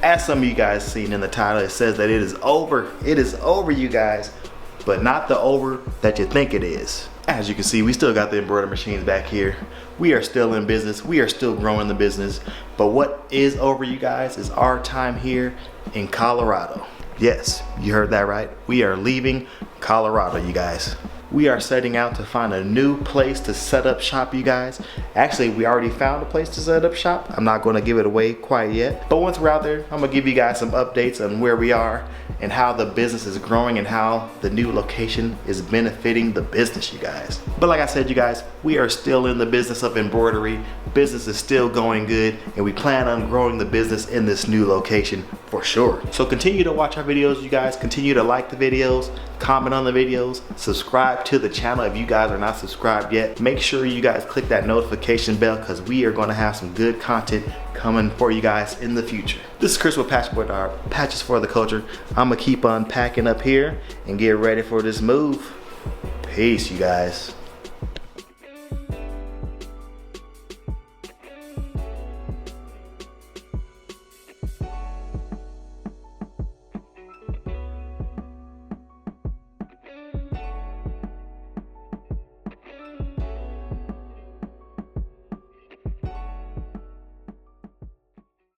As some of you guys seen in the title, it says that it is over. It is over, you guys, but not the over that you think it is. As you can see, we still got the embroidery machines back here. We are still in business. We are still growing the business. But what is over, you guys, is our time here in Colorado. Yes, you heard that right. We are leaving Colorado, you guys. We are setting out to find a new place to set up shop, you guys. Actually, we already found a place to set up shop. I'm not gonna give it away quite yet. But once we're out there, I'm gonna give you guys some updates on where we are and how the business is growing and how the new location is benefiting the business, you guys. But like I said, you guys, we are still in the business of embroidery. Business is still going good, and we plan on growing the business in this new location for sure. So continue to watch our videos, you guys. Continue to like the videos, comment on the videos, subscribe to the channel if you guys are not subscribed yet. Make sure you guys click that notification bell because we are going to have some good content coming for you guys in the future. This is Chris with Patches for the Culture. I'm gonna keep on packing up here and get ready for this move. Peace, you guys.